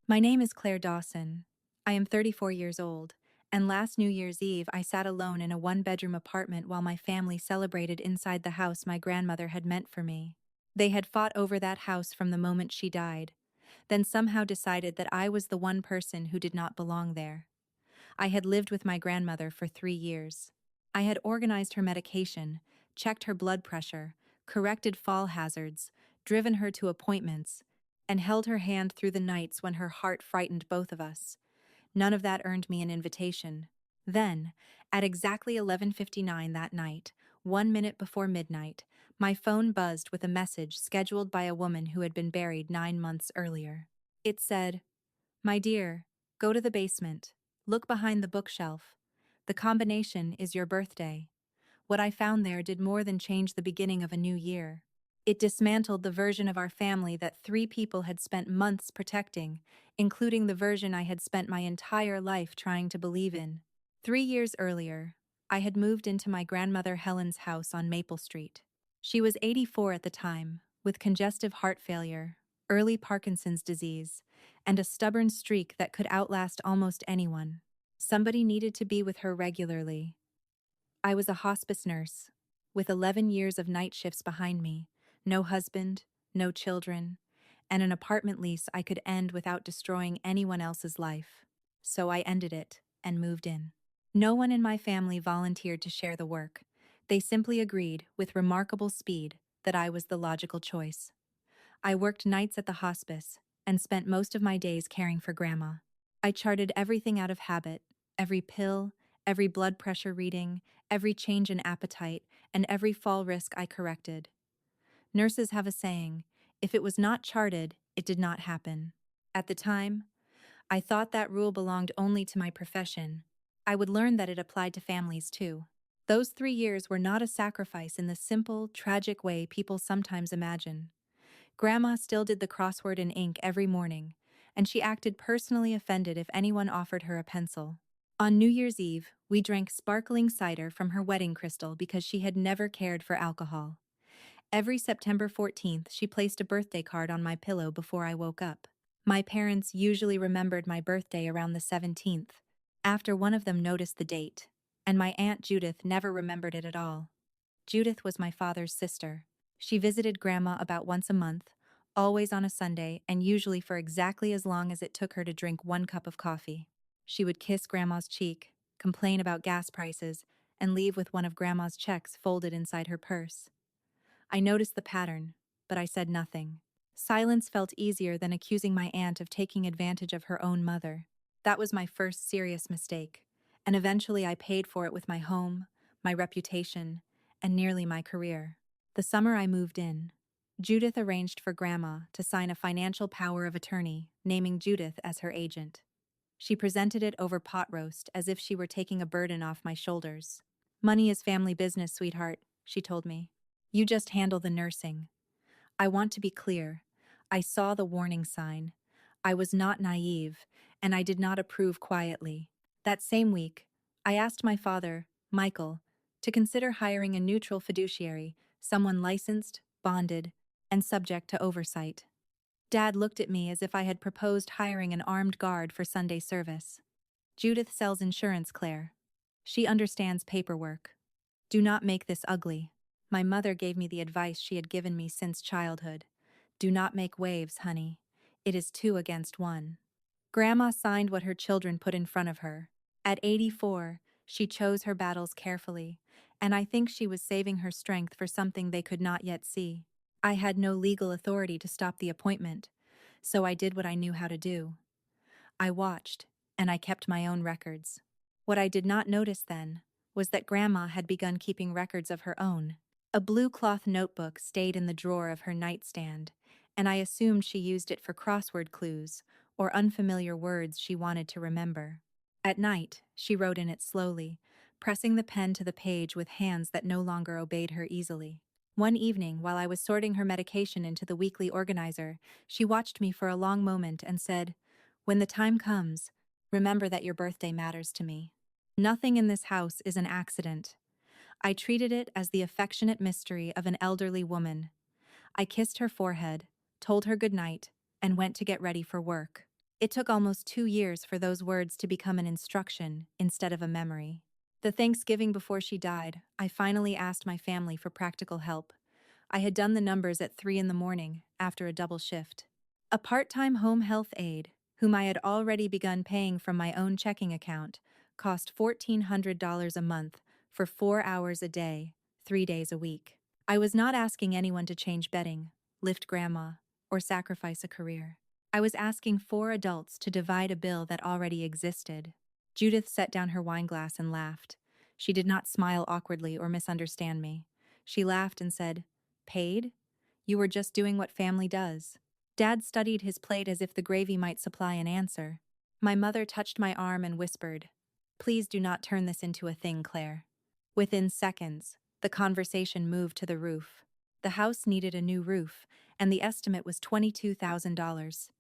My name is Claire Dawson. I am 34 years old, and last New Year's Eve I sat alone in a one-bedroom apartment while my family celebrated inside the house my grandmother had meant for me. They had fought over that house from the moment she died, then somehow decided that I was the one person who did not belong there. I had lived with my grandmother for 3 years. I had organized her medication, checked her blood pressure, corrected fall hazards, driven her to appointments, and held her hand through the nights when her heart frightened both of us. None of that earned me an invitation. Then, at exactly 11:59 that night, 1 minute before midnight, my phone buzzed with a message scheduled by a woman who had been buried 9 months earlier. It said, "My dear, go to the basement. Look behind the bookshelf. The combination is your birthday." What I found there did more than change the beginning of a new year. It dismantled the version of our family that three people had spent months protecting, including the version I had spent my entire life trying to believe in. 3 years earlier, I had moved into my grandmother Helen's house on Maple Street. She was 84 at the time, with congestive heart failure, early Parkinson's disease, and a stubborn streak that could outlast almost anyone. Somebody needed to be with her regularly. I was a hospice nurse, with 11 years of night shifts behind me, no husband, no children, and an apartment lease I could end without destroying anyone else's life. So I ended it and moved in. No one in my family volunteered to share the work. They simply agreed, with remarkable speed, that I was the logical choice. I worked nights at the hospice and spent most of my days caring for Grandma. I charted everything out of habit, every pill, every blood pressure reading, every change in appetite, and every fall risk I corrected. Nurses have a saying, if it was not charted, it did not happen. At the time, I thought that rule belonged only to my profession. I would learn that it applied to families too. Those 3 years were not a sacrifice in the simple, tragic way people sometimes imagine. Grandma still did the crossword in ink every morning, and she acted personally offended if anyone offered her a pencil. On New Year's Eve, we drank sparkling cider from her wedding crystal because she had never cared for alcohol. Every September 14th, she placed a birthday card on my pillow before I woke up. My parents usually remembered my birthday around the 17th, after one of them noticed the date, and my Aunt Judith never remembered it at all. Judith was my father's sister. She visited Grandma about once a month, always on a Sunday, and usually for exactly as long as it took her to drink 1 cup of coffee. She would kiss Grandma's cheek, complain about gas prices, and leave with one of Grandma's checks folded inside her purse. I noticed the pattern, but I said nothing. Silence felt easier than accusing my aunt of taking advantage of her own mother. That was my first serious mistake, and eventually I paid for it with my home, my reputation, and nearly my career. The summer I moved in, Judith arranged for Grandma to sign a financial power of attorney, naming Judith as her agent. She presented it over pot roast as if she were taking a burden off my shoulders. "Money is family business, sweetheart," she told me. "You just handle the nursing." I want to be clear. I saw the warning sign. I was not naive, and I did not approve quietly. That same week, I asked my father, Michael, to consider hiring a neutral fiduciary, someone licensed, bonded, and subject to oversight. Dad looked at me as if I had proposed hiring an armed guard for Sunday service. "Judith sells insurance, Claire. She understands paperwork. Do not make this ugly." My mother gave me the advice she had given me since childhood. "Do not make waves, honey. It is 2 against 1." Grandma signed what her children put in front of her. At 84, she chose her battles carefully, and I think she was saving her strength for something they could not yet see. I had no legal authority to stop the appointment, so I did what I knew how to do. I watched, and I kept my own records. What I did not notice then was that Grandma had begun keeping records of her own. A blue cloth notebook stayed in the drawer of her nightstand, and I assumed she used it for crossword clues or unfamiliar words she wanted to remember. At night, she wrote in it slowly, pressing the pen to the page with hands that no longer obeyed her easily. One evening, while I was sorting her medication into the weekly organizer, she watched me for a long moment and said, "When the time comes, remember that your birthday matters to me. Nothing in this house is an accident." I treated it as the affectionate mystery of an elderly woman. I kissed her forehead, told her good night, and went to get ready for work. It took almost 2 years for those words to become an instruction instead of a memory. The Thanksgiving before she died, I finally asked my family for practical help. I had done the numbers at 3 in the morning, after a double shift. A part-time home health aide, whom I had already begun paying from my own checking account, cost $1,400 a month for 4 hours a day, 3 days a week. I was not asking anyone to change bedding, lift grandma, or sacrifice a career. I was asking 4 adults to divide a bill that already existed. Judith set down her wineglass and laughed. She did not smile awkwardly or misunderstand me. She laughed and said, "Paid? You were just doing what family does." Dad studied his plate as if the gravy might supply an answer. My mother touched my arm and whispered, "Please do not turn this into a thing, Claire." Within seconds, the conversation moved to the roof. The house needed a new roof, and the estimate was $22,000.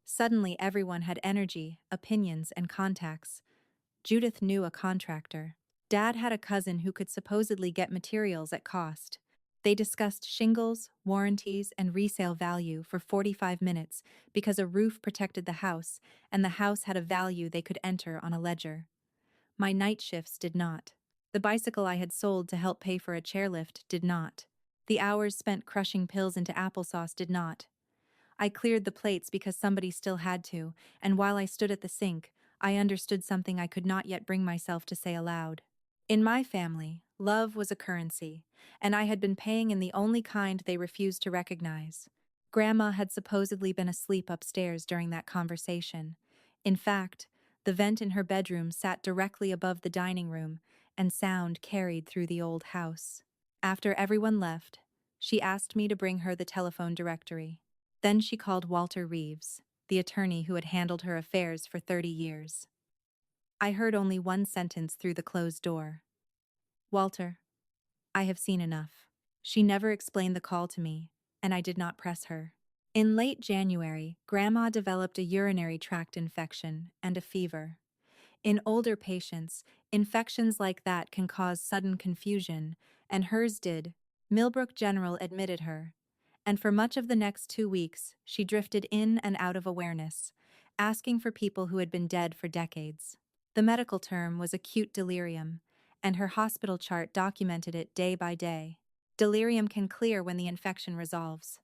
Suddenly, everyone had energy, opinions, and contacts. Judith knew a contractor. Dad had a cousin who could supposedly get materials at cost. They discussed shingles, warranties, and resale value for 45 minutes because a roof protected the house, and the house had a value they could enter on a ledger. My night shifts did not. The bicycle I had sold to help pay for a chairlift did not. The hours spent crushing pills into applesauce did not. I cleared the plates because somebody still had to, and while I stood at the sink, I understood something I could not yet bring myself to say aloud. In my family, love was a currency, and I had been paying in the only kind they refused to recognize. Grandma had supposedly been asleep upstairs during that conversation. In fact, the vent in her bedroom sat directly above the dining room, and sound carried through the old house. After everyone left, she asked me to bring her the telephone directory. Then she called Walter Reeves, the attorney who had handled her affairs for 30 years. I heard only one sentence through the closed door. "Walter, I have seen enough." She never explained the call to me, and I did not press her. In late January, Grandma developed a urinary tract infection and a fever. In older patients, infections like that can cause sudden confusion, and hers did. Millbrook General admitted her, and for much of the next 2 weeks, she drifted in and out of awareness, asking for people who had been dead for decades. The medical term was acute delirium, and her hospital chart documented it day by day. Delirium can clear when the infection resolves.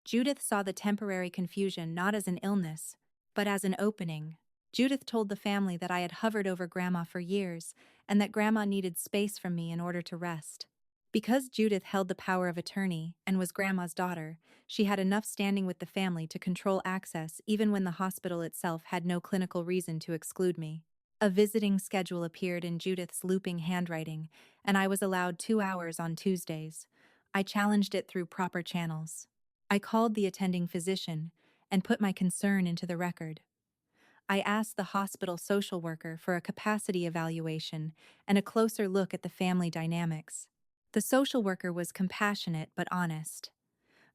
Judith saw the temporary confusion not as an illness, but as an opening. Judith told the family that I had hovered over Grandma for years, and that Grandma needed space from me in order to rest. Because Judith held the power of attorney and was Grandma's daughter, she had enough standing with the family to control access even when the hospital itself had no clinical reason to exclude me. A visiting schedule appeared in Judith's looping handwriting, and I was allowed 2 hours on Tuesdays. I challenged it through proper channels. I called the attending physician and put my concern into the record. I asked the hospital social worker for a capacity evaluation and a closer look at the family dynamics. The social worker was compassionate but honest.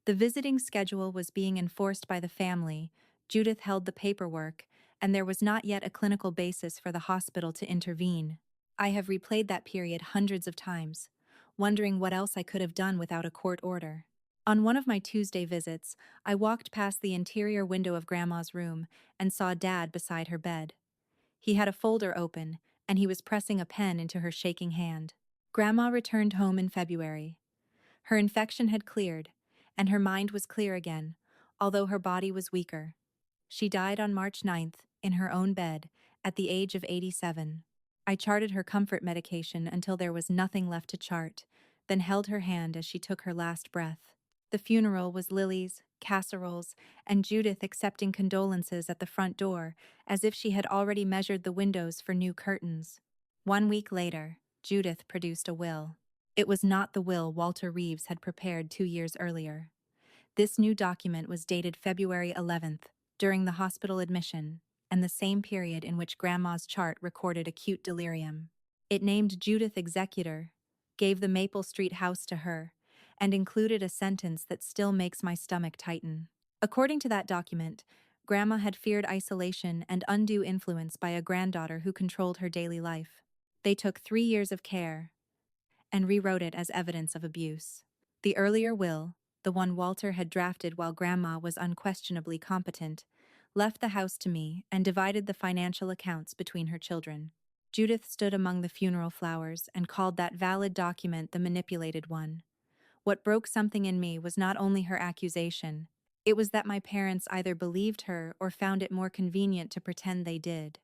The visiting schedule was being enforced by the family, Judith held the paperwork, and there was not yet a clinical basis for the hospital to intervene. I have replayed that period hundreds of times, wondering what else I could have done without a court order. On one of my Tuesday visits, I walked past the interior window of Grandma's room and saw Dad beside her bed. He had a folder open, and he was pressing a pen into her shaking hand. Grandma returned home in February. Her infection had cleared, and her mind was clear again, although her body was weaker. She died on March 9th, in her own bed, at the age of 87. I charted her comfort medication until there was nothing left to chart, then held her hand as she took her last breath. The funeral was lilies, casseroles, and Judith accepting condolences at the front door, as if she had already measured the windows for new curtains. 1 week later, Judith produced a will. It was not the will Walter Reeves had prepared 2 years earlier. This new document was dated February 11th, during the hospital admission, and the same period in which Grandma's chart recorded acute delirium. It named Judith executor, gave the Maple Street house to her, and included a sentence that still makes my stomach tighten. According to that document, Grandma had feared isolation and undue influence by a granddaughter who controlled her daily life. They took 3 years of care and rewrote it as evidence of abuse. The earlier will, the one Walter had drafted while Grandma was unquestionably competent, left the house to me, and divided the financial accounts between her children. Judith stood among the funeral flowers and called that valid document the manipulated one. What broke something in me was not only her accusation, it was that my parents either believed her or found it more convenient to pretend they did.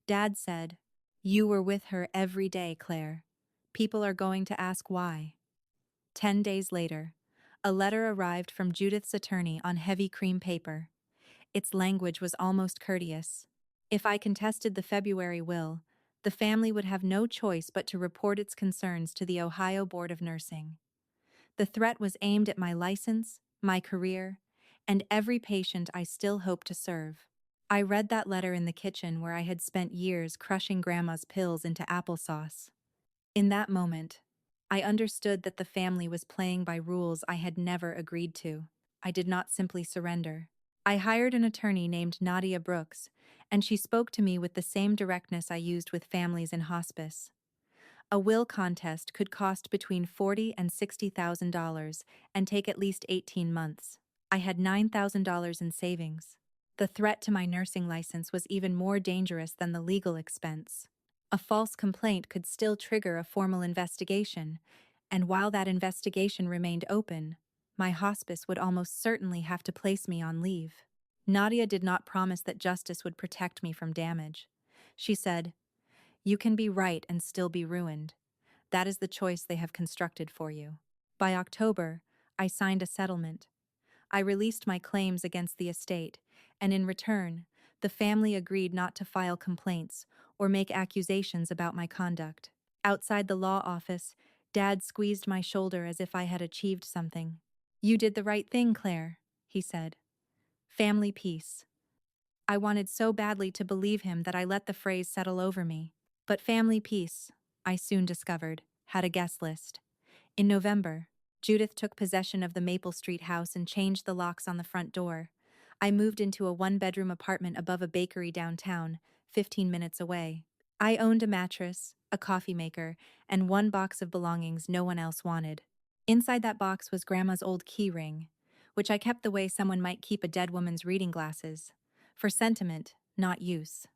Dad said, "You were with her every day, Claire. People are going to ask why." 10 days later, a letter arrived from Judith's attorney on heavy cream paper. Its language was almost courteous. If I contested the February will, the family would have no choice but to report its concerns to the Ohio Board of Nursing. The threat was aimed at my license, my career, and every patient I still hope to serve. I read that letter in the kitchen where I had spent years crushing Grandma's pills into applesauce. In that moment, I understood that the family was playing by rules I had never agreed to. I did not simply surrender. I hired an attorney named Nadia Brooks, and she spoke to me with the same directness I used with families in hospice. A will contest could cost between $40,000 and $60,000 and take at least 18 months. I had $9,000 in savings. The threat to my nursing license was even more dangerous than the legal expense. A false complaint could still trigger a formal investigation, and while that investigation remained open, my hospice would almost certainly have to place me on leave. Nadia did not promise that justice would protect me from damage. She said, "You can be right and still be ruined. That is the choice they have constructed for you." By October, I signed a settlement. I released my claims against the estate, and in return, the family agreed not to file complaints or make accusations about my conduct. Outside the law office, Dad squeezed my shoulder as if I had achieved something. "You did the right thing, Claire," he said. "Family peace." I wanted so badly to believe him that I let the phrase settle over me. But family peace, I soon discovered, had a guest list. In November, Judith took possession of the Maple Street house and changed the locks on the front door. I moved into a one-bedroom apartment above a bakery downtown, 15 minutes away. I owned a mattress, a coffee maker, and one box of belongings no one else wanted. Inside that box was Grandma's old key ring, which I kept the way someone might keep a dead woman's reading glasses. For sentiment, not use.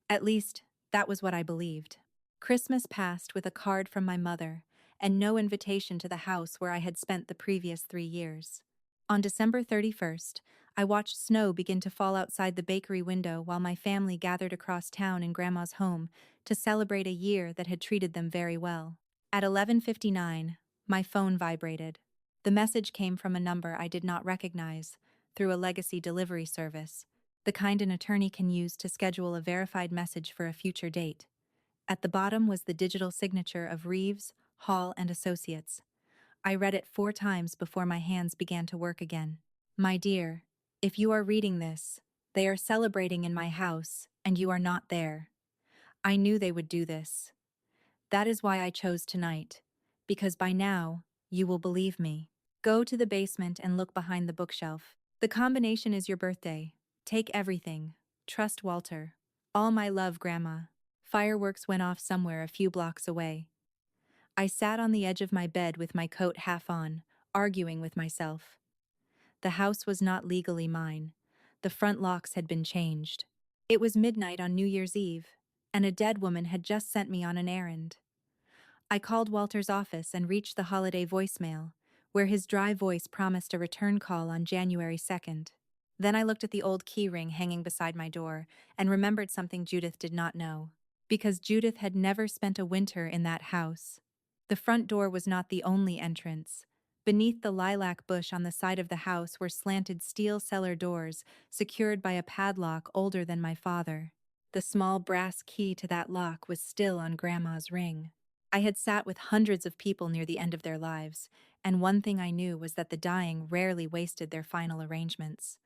At least, that was what I believed. Christmas passed with a card from my mother, and no invitation to the house where I had spent the previous 3 years. On December 31st, I watched snow begin to fall outside the bakery window while my family gathered across town in Grandma's home to celebrate a year that had treated them very well. At 11:59, my phone vibrated. The message came from a number I did not recognize, through a legacy delivery service, the kind an attorney can use to schedule a verified message for a future date. At the bottom was the digital signature of Reeves, Hall and Associates. I read it 4 times before my hands began to work again. "My dear, if you are reading this, they are celebrating in my house, and you are not there. I knew they would do this. That is why I chose tonight, because by now, you will believe me. Go to the basement and look behind the bookshelf. The combination is your birthday. Take everything. Trust Walter. All my love, Grandma." Fireworks went off somewhere a few blocks away. I sat on the edge of my bed with my coat half on, arguing with myself. The house was not legally mine. The front locks had been changed. It was midnight on New Year's Eve, and a dead woman had just sent me on an errand. I called Walter's office and reached the holiday voicemail, where his dry voice promised a return call on January 2nd. Then I looked at the old key ring hanging beside my door and remembered something Judith did not know. Because Judith had never spent a winter in that house. The front door was not the only entrance. Beneath the lilac bush on the side of the house were slanted steel cellar doors, secured by a padlock older than my father. The small brass key to that lock was still on Grandma's ring. I had sat with hundreds of people near the end of their lives, and one thing I knew was that the dying rarely wasted their final arrangements.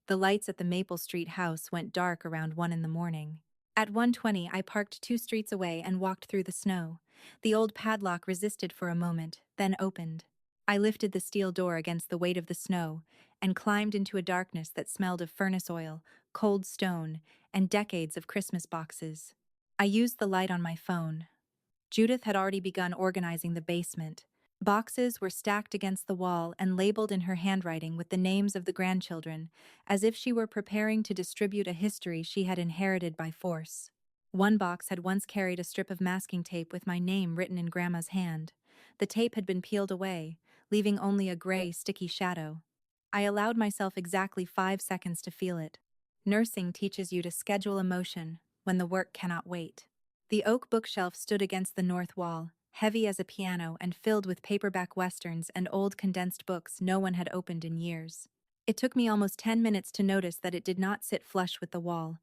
The lights at the Maple Street house went dark around 1 in the morning. At 1:20, I parked 2 streets away and walked through the snow. The old padlock resisted for a moment, then opened. I lifted the steel door against the weight of the snow and climbed into a darkness that smelled of furnace oil, cold stone, and decades of Christmas boxes. I used the light on my phone. Judith had already begun organizing the basement. Boxes were stacked against the wall and labeled in her handwriting with the names of the grandchildren, as if she were preparing to distribute a history she had inherited by force. One box had once carried a strip of masking tape with my name written in Grandma's hand. The tape had been peeled away, leaving only a gray, sticky shadow. I allowed myself exactly 5 seconds to feel it. Nursing teaches you to schedule emotion when the work cannot wait. The oak bookshelf stood against the north wall, heavy as a piano and filled with paperback westerns and old condensed books no one had opened in years. It took me almost 10 minutes to notice that it did not sit flush with the wall.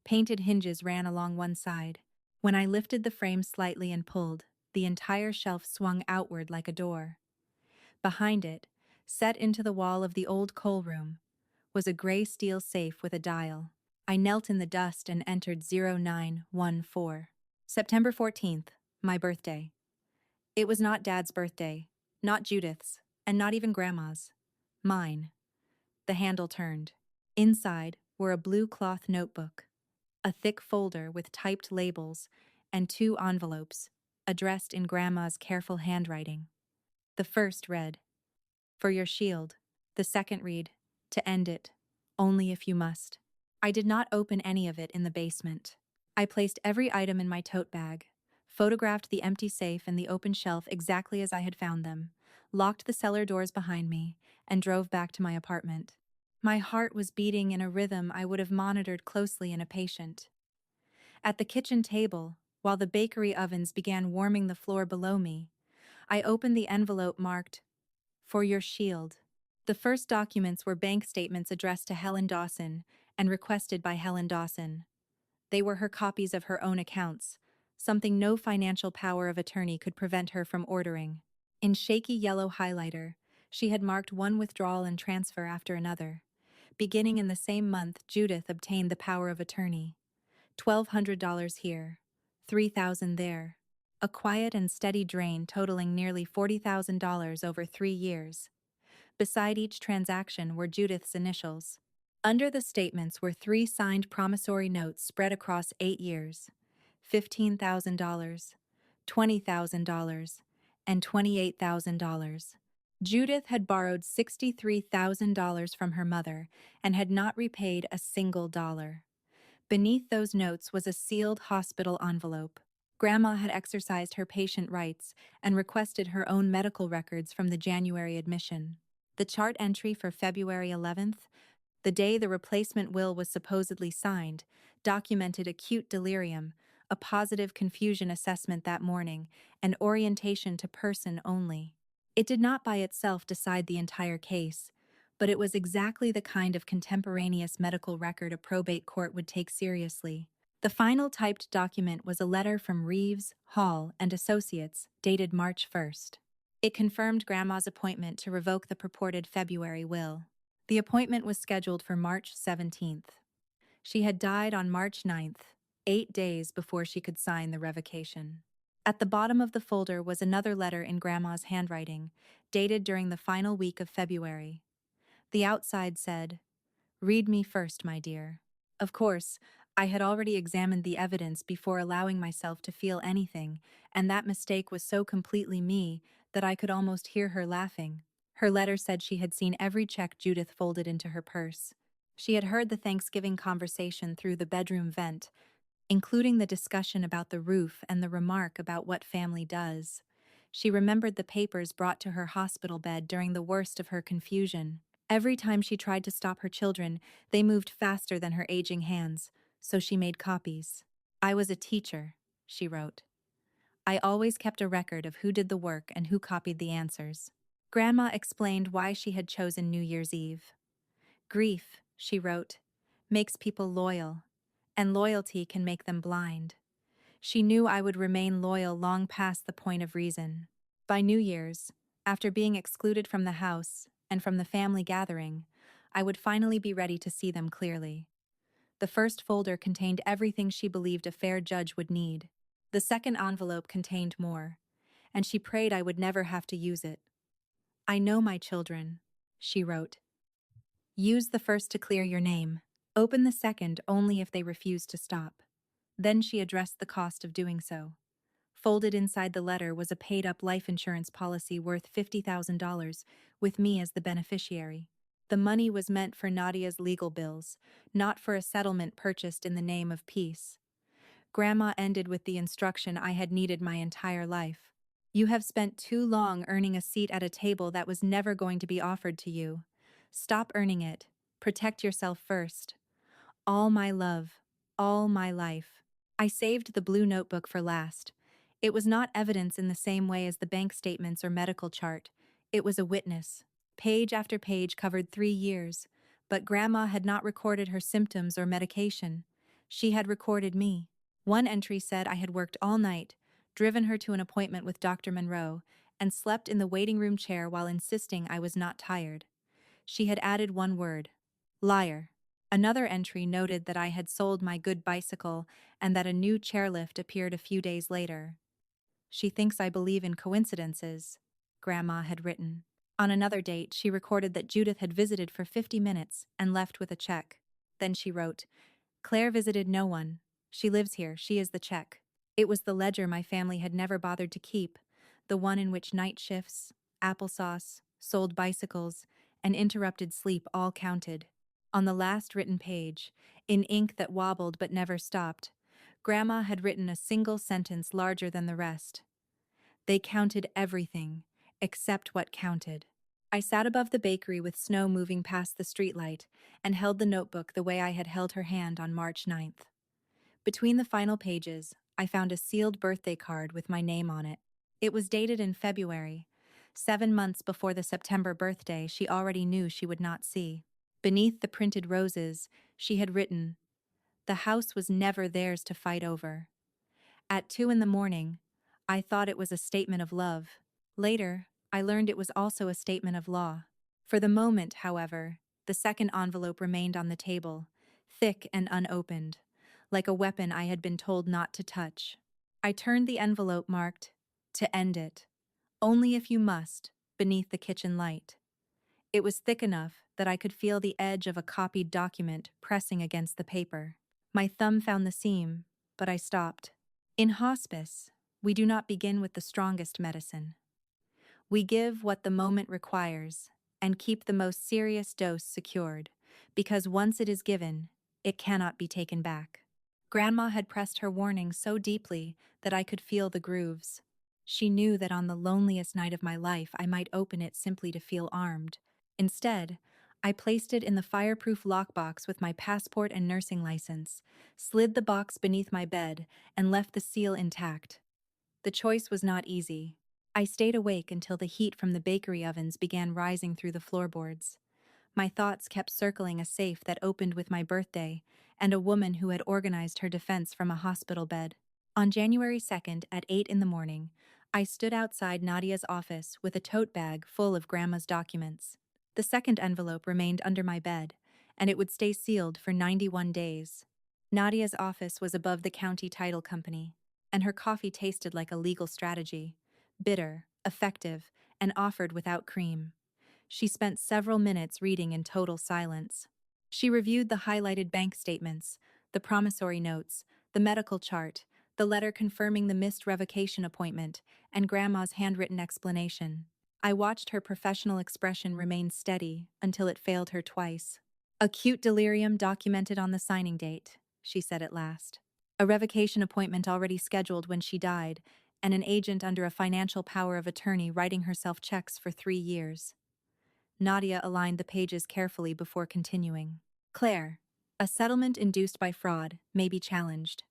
Painted hinges ran along one side. When I lifted the frame slightly and pulled, the entire shelf swung outward like a door. Behind it, set into the wall of the old coal room, was a gray steel safe with a dial. I knelt in the dust and entered 0914. September 14th, my birthday. It was not Dad's birthday, not Judith's, and not even Grandma's. Mine. The handle turned. Inside were a blue cloth notebook, a thick folder with typed labels, and 2 envelopes, addressed in Grandma's careful handwriting. The first read, "For your shield." The second read, "To end it, only if you must." I did not open any of it in the basement. I placed every item in my tote bag, photographed the empty safe and the open shelf exactly as I had found them, locked the cellar doors behind me, and drove back to my apartment. My heart was beating in a rhythm I would have monitored closely in a patient. At the kitchen table, while the bakery ovens began warming the floor below me, I opened the envelope marked, "For your shield." The first documents were bank statements addressed to Helen Dawson and requested by Helen Dawson. They were her copies of her own accounts, something no financial power of attorney could prevent her from ordering. In shaky yellow highlighter, she had marked one withdrawal and transfer after another. Beginning in the same month, Judith obtained the power of attorney. $1,200 here, $3,000 there. A quiet and steady drain totaling nearly $40,000 over 3 years. Beside each transaction were Judith's initials. Under the statements were 3 signed promissory notes spread across 8 years, $15,000, $20,000, and $28,000. Judith had borrowed $63,000 from her mother and had not repaid a single dollar. Beneath those notes was a sealed hospital envelope. Grandma had exercised her patient rights and requested her own medical records from the January admission. The chart entry for February 11th, the day the replacement will was supposedly signed, documented acute delirium, a positive confusion assessment that morning, and orientation to person only. It did not by itself decide the entire case, but it was exactly the kind of contemporaneous medical record a probate court would take seriously. The final typed document was a letter from Reeves, Hall, and Associates, dated March 1st. It confirmed Grandma's appointment to revoke the purported February will. The appointment was scheduled for March 17th. She had died on March 9th, 8 days before she could sign the revocation. At the bottom of the folder was another letter in Grandma's handwriting, dated during the final week of February. The outside said, "Read me first, my dear." Of course, I had already examined the evidence before allowing myself to feel anything, and that mistake was so completely me that I could almost hear her laughing. Her letter said she had seen every check Judith folded into her purse. She had heard the Thanksgiving conversation through the bedroom vent, including the discussion about the roof and the remark about what family does. She remembered the papers brought to her hospital bed during the worst of her confusion. Every time she tried to stop her children, they moved faster than her aging hands, so she made copies. "I was a teacher," she wrote. "I always kept a record of who did the work and who copied the answers." Grandma explained why she had chosen New Year's Eve. "Grief," she wrote, "makes people loyal, and loyalty can make them blind." She knew I would remain loyal long past the point of reason. By New Year's, after being excluded from the house and from the family gathering, I would finally be ready to see them clearly. The first folder contained everything she believed a fair judge would need. The second envelope contained more, and she prayed I would never have to use it. "I know my children," she wrote. "Use the first to clear your name. Open the second only if they refuse to stop." Then she addressed the cost of doing so. Folded inside the letter was a paid-up life insurance policy worth $50,000, with me as the beneficiary. The money was meant for Nadia's legal bills, not for a settlement purchased in the name of peace. Grandma ended with the instruction I had needed my entire life. You have spent too long earning a seat at a table that was never going to be offered to you. Stop earning it. Protect yourself first. All my love. All my life. I saved the blue notebook for last. It was not evidence in the same way as the bank statements or medical chart. It was a witness. Page after page covered 3 years, but Grandma had not recorded her symptoms or medication. She had recorded me. One entry said I had worked all night, driven her to an appointment with Dr. Monroe, and slept in the waiting room chair while insisting I was not tired. She had added one word: liar. Another entry noted that I had sold my good bicycle and that a new chairlift appeared a few days later. She thinks I believe in coincidences, Grandma had written. On another date, she recorded that Judith had visited for 50 minutes and left with a check. Then she wrote, Claire visited no one. She lives here, she is the check. It was the ledger my family had never bothered to keep, the one in which night shifts, applesauce, sold bicycles, and interrupted sleep all counted. On the last written page, in ink that wobbled but never stopped, Grandma had written a single sentence larger than the rest. They counted everything, except what counted. I sat above the bakery with snow moving past the streetlight and held the notebook the way I had held her hand on March 9th. Between the final pages, I found a sealed birthday card with my name on it. It was dated in February, 7 months before the September birthday she already knew she would not see. Beneath the printed roses, she had written, "The house was never theirs to fight over." At 2 in the morning, I thought it was a statement of love. Later, I learned it was also a statement of law. For the moment, however, the second envelope remained on the table, thick and unopened, like a weapon I had been told not to touch. I turned the envelope marked, "To end it. Only if you must," beneath the kitchen light. It was thick enough that I could feel the edge of a copied document pressing against the paper. My thumb found the seam, but I stopped. In hospice, we do not begin with the strongest medicine. We give what the moment requires and keep the most serious dose secured, because once it is given, it cannot be taken back. Grandma had pressed her warning so deeply that I could feel the grooves. She knew that on the loneliest night of my life I might open it simply to feel armed. Instead, I placed it in the fireproof lockbox with my passport and nursing license, slid the box beneath my bed, and left the seal intact. The choice was not easy. I stayed awake until the heat from the bakery ovens began rising through the floorboards. My thoughts kept circling a safe that opened with my birthday and a woman who had organized her defense from a hospital bed. On January 2nd at 8 in the morning, I stood outside Nadia's office with a tote bag full of Grandma's documents. The second envelope remained under my bed, and it would stay sealed for 91 days. Nadia's office was above the county title company, and her coffee tasted like a legal strategy, bitter, effective, and offered without cream. She spent several minutes reading in total silence. She reviewed the highlighted bank statements, the promissory notes, the medical chart, the letter confirming the missed revocation appointment, and Grandma's handwritten explanation. I watched her professional expression remain steady until it failed her twice. "Acute delirium documented on the signing date," she said at last. "A revocation appointment already scheduled when she died, and an agent under a financial power of attorney writing herself checks for 3 years. Nadia aligned the pages carefully before continuing. "Claire, a settlement induced by fraud may be challenged.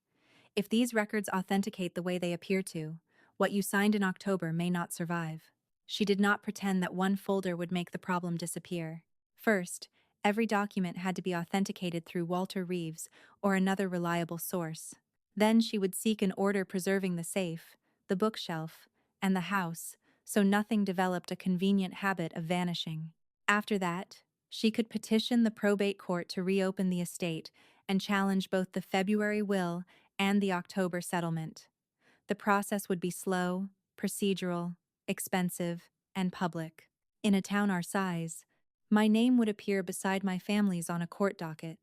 If these records authenticate the way they appear to, what you signed in October may not survive." She did not pretend that one folder would make the problem disappear. First, every document had to be authenticated through Walter Reeves or another reliable source. Then she would seek an order preserving the safe, the bookshelf, and the house, so nothing developed a convenient habit of vanishing. After that, she could petition the probate court to reopen the estate and challenge both the February will and the October settlement. The process would be slow, procedural, expensive, and public. In a town our size, my name would appear beside my family's on a court docket.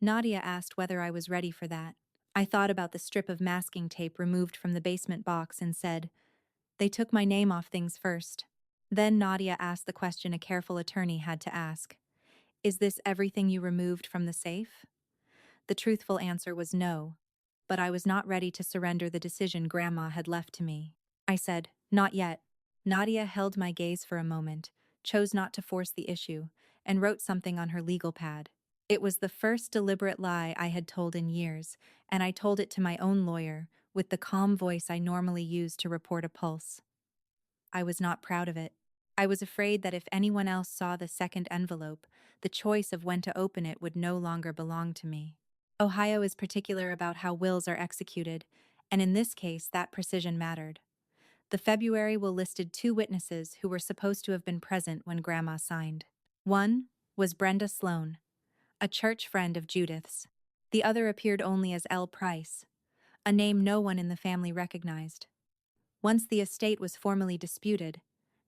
Nadia asked whether I was ready for that. I thought about the strip of masking tape removed from the basement box and said, "They took my name off things first." Then Nadia asked the question a careful attorney had to ask. "Is this everything you removed from the safe?" The truthful answer was no, but I was not ready to surrender the decision Grandma had left to me. I said, "Not yet." Nadia held my gaze for a moment, chose not to force the issue, and wrote something on her legal pad. It was the first deliberate lie I had told in years, and I told it to my own lawyer, with the calm voice I normally use to report a pulse. I was not proud of it. I was afraid that if anyone else saw the second envelope, the choice of when to open it would no longer belong to me. Ohio is particular about how wills are executed, and in this case, that precision mattered. The February will listed two witnesses who were supposed to have been present when Grandma signed. One was Brenda Sloan, a church friend of Judith's. The other appeared only as L. Price, a name no one in the family recognized. Once the estate was formally disputed,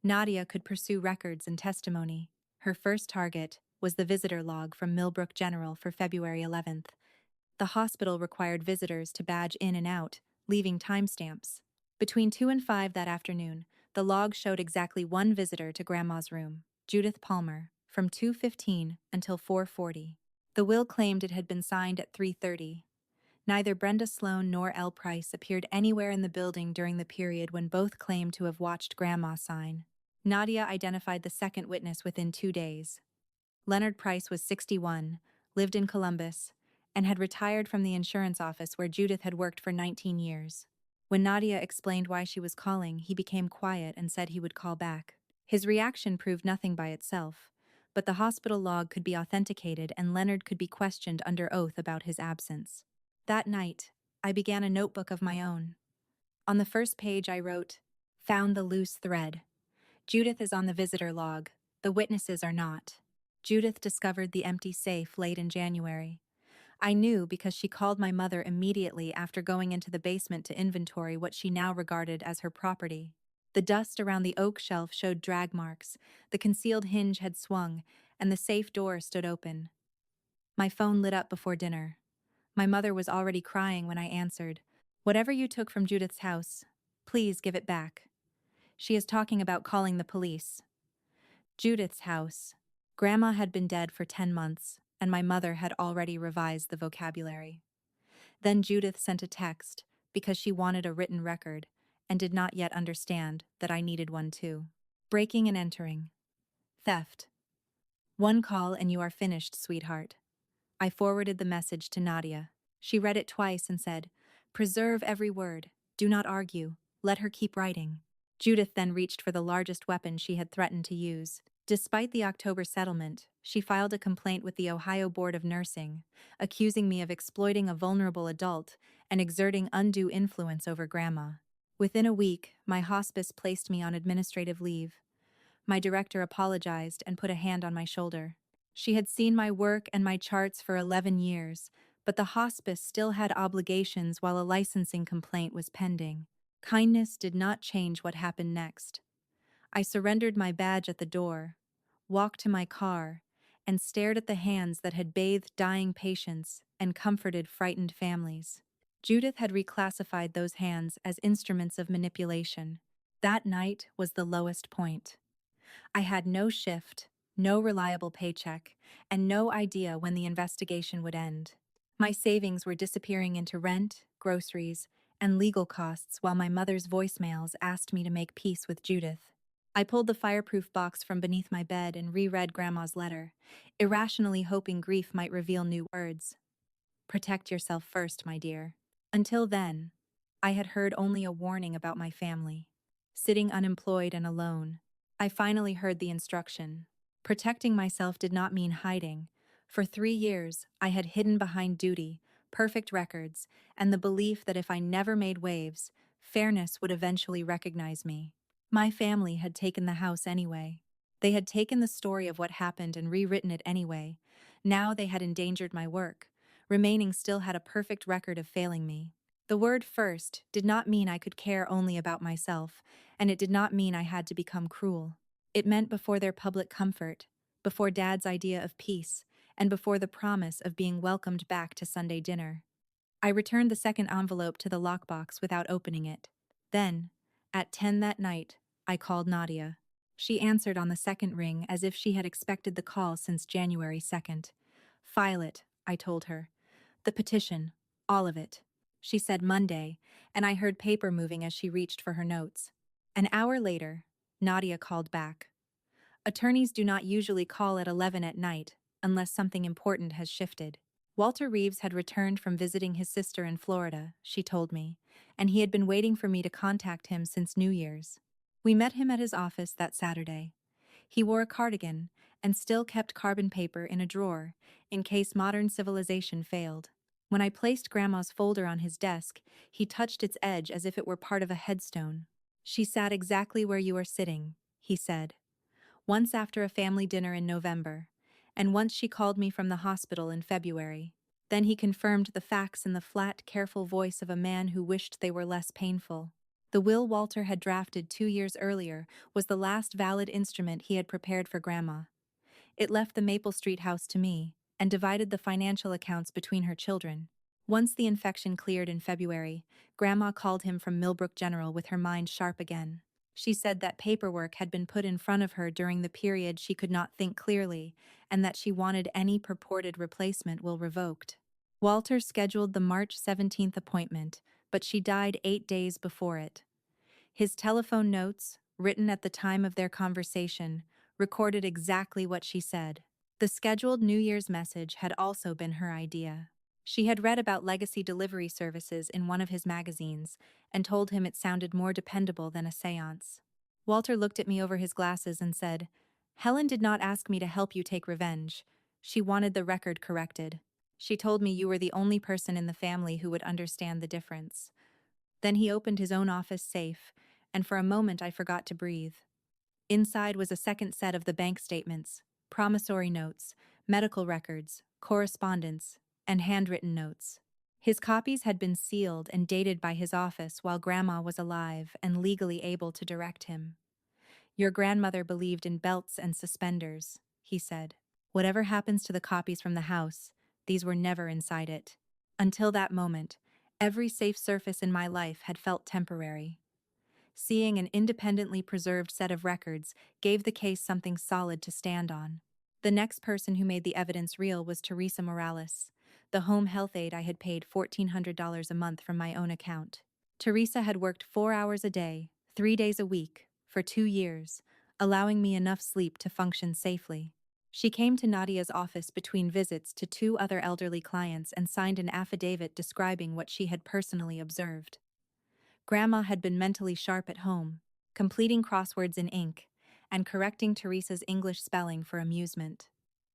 Nadia could pursue records and testimony. Her first target was the visitor log from Millbrook General for February 11th. The hospital required visitors to badge in and out, leaving timestamps. Between 2 and 5 that afternoon, the log showed exactly one visitor to Grandma's room, Judith Palmer, from 2:15 until 4:40. The will claimed it had been signed at 3:30. Neither Brenda Sloan nor L. Price appeared anywhere in the building during the period when both claimed to have watched Grandma sign. Nadia identified the second witness within 2 days. Leonard Price was 61, lived in Columbus, and had retired from the insurance office where Judith had worked for 19 years. When Nadia explained why she was calling, he became quiet and said he would call back. His reaction proved nothing by itself, but the hospital log could be authenticated and Leonard could be questioned under oath about his absence. That night, I began a notebook of my own. On the first page I wrote, "Found the loose thread. Judith is on the visitor log. The witnesses are not." Judith discovered the empty safe late in January. I knew because she called my mother immediately after going into the basement to inventory what she now regarded as her property. The dust around the oak shelf showed drag marks, the concealed hinge had swung, and the safe door stood open. My phone lit up before dinner. My mother was already crying when I answered, "Whatever you took from Judith's house, please give it back. She is talking about calling the police." Judith's house. Grandma had been dead for 10 months, and my mother had already revised the vocabulary. Then Judith sent a text, because she wanted a written record, and did not yet understand that I needed one too. Breaking and entering. Theft. "One call and you are finished, sweetheart." I forwarded the message to Nadia. She read it twice and said, "Preserve every word. Do not argue. Let her keep writing." Judith then reached for the largest weapon she had threatened to use. Despite the October settlement, she filed a complaint with the Ohio Board of Nursing, accusing me of exploiting a vulnerable adult and exerting undue influence over Grandma. Within a week, my hospice placed me on administrative leave. My director apologized and put a hand on my shoulder. She had seen my work and my charts for 11 years, but the hospice still had obligations while a licensing complaint was pending. Kindness did not change what happened next. I surrendered my badge at the door, walked to my car, and stared at the hands that had bathed dying patients and comforted frightened families. Judith had reclassified those hands as instruments of manipulation. That night was the lowest point. I had no shift, no reliable paycheck, and no idea when the investigation would end. My savings were disappearing into rent, groceries, and legal costs while my mother's voicemails asked me to make peace with Judith. I pulled the fireproof box from beneath my bed and reread Grandma's letter, irrationally hoping grief might reveal new words. "Protect yourself first, my dear." Until then, I had heard only a warning about my family. Sitting unemployed and alone, I finally heard the instruction. Protecting myself did not mean hiding. For 3 years, I had hidden behind duty, perfect records, and the belief that if I never made waves, fairness would eventually recognize me. My family had taken the house anyway. They had taken the story of what happened and rewritten it anyway. Now they had endangered my work. Remaining still had a perfect record of failing me. The word first did not mean I could care only about myself, and it did not mean I had to become cruel. It meant before their public comfort, before Dad's idea of peace, and before the promise of being welcomed back to Sunday dinner. I returned the second envelope to the lockbox without opening it. Then, at 10 that night, I called Nadia. She answered on the second ring as if she had expected the call since January 2nd. File it, I told her. The petition, all of it. She said Monday, and I heard paper moving as she reached for her notes. An hour later, Nadia called back. Attorneys do not usually call at 11 at night, unless something important has shifted. Walter Reeves had returned from visiting his sister in Florida, she told me, and he had been waiting for me to contact him since New Year's. We met him at his office that Saturday. He wore a cardigan and still kept carbon paper in a drawer in case modern civilization failed. When I placed Grandma's folder on his desk, he touched its edge as if it were part of a headstone. She sat exactly where you are sitting, he said. Once after a family dinner in November, and once she called me from the hospital in February. Then he confirmed the facts in the flat, careful voice of a man who wished they were less painful. The will Walter had drafted 2 years earlier was the last valid instrument he had prepared for Grandma. It left the Maple Street house to me, and divided the financial accounts between her children. Once the infection cleared in February, Grandma called him from Millbrook General with her mind sharp again. She said that paperwork had been put in front of her during the period she could not think clearly, and that she wanted any purported replacement will revoked. Walter scheduled the March 17th appointment, but she died 8 days before it. His telephone notes, written at the time of their conversation, recorded exactly what she said. The scheduled New Year's message had also been her idea. She had read about legacy delivery services in one of his magazines and told him it sounded more dependable than a seance. Walter looked at me over his glasses and said, "Helen did not ask me to help you take revenge. She wanted the record corrected. She told me you were the only person in the family who would understand the difference." Then he opened his own office safe, and for a moment I forgot to breathe. Inside was a second set of the bank statements, promissory notes, medical records, correspondence, and handwritten notes. His copies had been sealed and dated by his office while Grandma was alive and legally able to direct him. "Your grandmother believed in belts and suspenders," he said. "Whatever happens to the copies from the house, these were never inside it." Until that moment, every safe surface in my life had felt temporary. Seeing an independently preserved set of records gave the case something solid to stand on. The next person who made the evidence real was Teresa Morales, the home health aide I had paid $1,400 a month from my own account. Teresa had worked 4 hours a day, 3 days a week, for 2 years, allowing me enough sleep to function safely. She came to Nadia's office between visits to 2 other elderly clients and signed an affidavit describing what she had personally observed. Grandma had been mentally sharp at home, completing crosswords in ink, and correcting Teresa's English spelling for amusement.